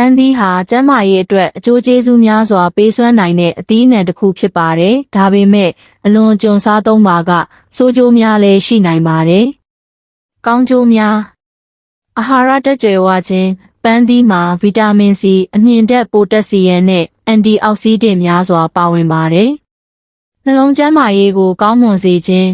န်းသီးဟာကျန်းမာရေးအတွက်အကျိုးကျေးဇူးများစွာပေးစွမ်းနိုင်တဲ့အသီးအနှံတစ်ခုဖြစ်ပါတယ်။ဒါပေမဲ့အလွန်ကြုံစားသုံးပါကဆိုးကျိုးများလည်းရှိနိုင်ပါတယ်။ကောင်းကျိုးများအာဟာရဓာတ်ကြွယ်ဝခြင်းပန်းသီးမှာဗီတာမင်စီအမြင့်ဓာတ်ပိုတက်ဆီယမ်နဲ့အန်တီအောက်ဆီဒင့်များစွာပါဝင်ပါတယ်။နှလုံးကျန်းမာရေးကိုကောင်းမွန်စေခြင်း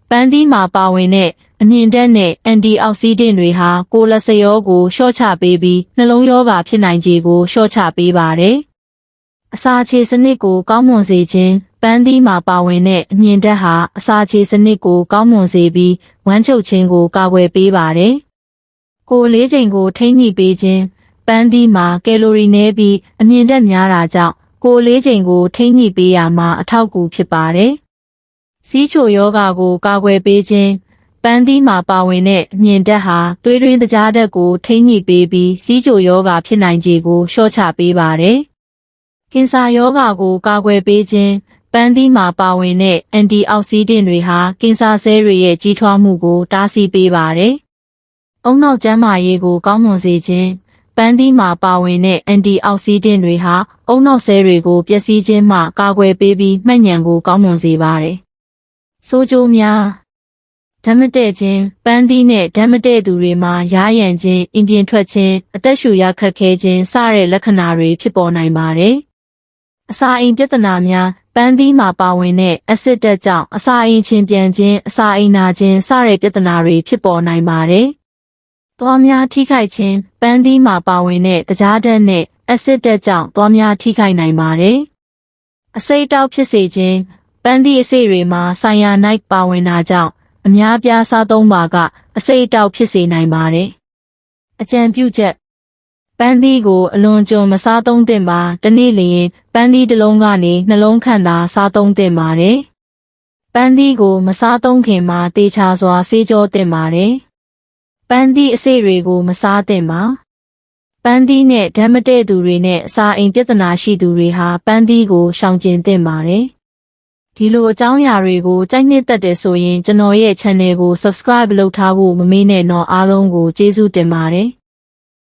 ပန်းသီးမှာပါဝင်တဲ့အမြင့်ဓာတ်နဲ့အန်တီအောက်ဆီဒင့်တွေဟာကိုလက်စရောကိုလျှော့ချပေးပြီးနှလုံးရောဂါဖြစ်နိုင်ခြေကိုလျှော့ချပေးပါတယ်။အစာခြေစနစ်ကိုကောင်းမွန်စေခြင်းပန်းသီးမှာပါဝင်တဲ့အမြင့်ဓာတ်ဟာအစာခြေစနစ်ကိုကောင်းမွန်စေပြီးဝမ်းချုပ်ခြင်းကိုကာကွယ်ပေးပါတယ်။ကိုယ်လေးချိန်ကိုထိန်းညှိပေးခြင်းပန်းသီးမှာကယ်လိုရီနည်းပြီးအမြင့်ဓာတ်များတာကြောင့်ကိုယ်လေးချိန်ကိုထိန်းညှိပေးရမှာအထောက်အကူဖြစ်ပါတယ်။ဆီးချိုယောဂါကိုကာကွယ်ပေးခြင်းပန်းသီးမှာပါဝင်တဲ့အမြင့်ဓာတ်ဟာသွေးတွင်းတကြားဓာတ်ကိုထိန်းညှိပေးပြီးဆီးချိုယောဂါဖြစ်နိုင်ခြေကိုလျှော့ချပေးပါတယ်။ကင်ဆာယောဂါကိုကာကွယ်ပေးခြင်းပန်းသီးမှာပါဝင်တဲ့အန်တီအောက်ဆီဒင့်တွေဟာကင်ဆာဆဲတွေရဲ့ကြီးထွားမှုကိုတားဆီးပေးပါတယ်။အုံနောက်ကျန်းမာရေးကိုကောင်းမွန်စေခြင်းပန်းသီးမှာပါဝင်တဲ့အန်တီအောက်ဆီဒင့်တွေဟာအုံနောက်ဆဲတွေကိုပျက်စီးခြင်းမှကာကွယ်ပေးပြီးမှတ်ဉာဏ်ကိုကောင်းမွန်စေပါတယ်။ဆိုးကျိုးများဓာတ်မတည့်ခြင်းပန်းသီးနဲ့ဓာတ်မတည့်သူတွေမှာယားယံခြင်းအင်ပြင်ထွက်ခြင်းအသက်ရှူရခက်ခဲခြင်းစတဲ့လက္ခဏာတွေဖြစ်ပေါ်နိုင်ပါတယ်။အစာအိမ်ပြဿနာများပန်းသီးမှာပါဝင်တဲ့အက်ဆစ်ဓာတ်ကြောင့်အစာအိမ်ချင်းပြန်ခြင်းအစာအိမ်နာခြင်းစတဲ့ပြဿနာတွေဖြစ်ပေါ်နိုင်ပါတယ်။သွားများထိခိုက်ခြင်းပန်းသီးမှာပါဝင်တဲ့တကြားဓာတ်နဲ့အက်ဆစ်ဓာတ်ကြောင့်သွားများထိခိုက်နိုင်ပါတယ်။အဆိပ်အတောက်ဖြစ်စေခြင်းပန်းသီးအဆိပ်တွေမှာဆိုင်ယာနိုက်ပါဝင်တာကြောင့်အများပြားစားသုံးပါကအဆိပ်အတောက်ဖြစ်စေနိုင်ပါတယ်။အကြံပြုချက်ပန်းသီးကိုအလွန်ကြုံမစားသုံးသင့်ပါတနေ့လျင်ပန်းသီးတစ်လုံးကနေနှလုံးခန့်သာစားသုံးသင့်ပါတယ်။ပန်းသီးကိုမစားသုံးခင်မှာတေချာစွာဆေးကြောသင့်ပါတယ်။ပန်းသီးအဆိပ်တွေကိုမစားသင့်ပါ။ပန်းသီးနဲ့ဓာတ်မတည့်သူတွေနဲ့အစာအိမ်ပြဿနာရှိသူတွေဟာပန်းသီးကိုရှောင်ကျဉ်သင့်ပါတယ်။ဒီလိုအကြောင်းအရာတွေကိုကြိုက်နှစ်သက်တယ်ဆိုရင်ကျွန်တော်ရဲ့ channel ကို subscribe လုပ်ထားဖို့မမေ့နဲ့တော့အားလုံးကိုကျေးဇူးတင်ပါတယ်။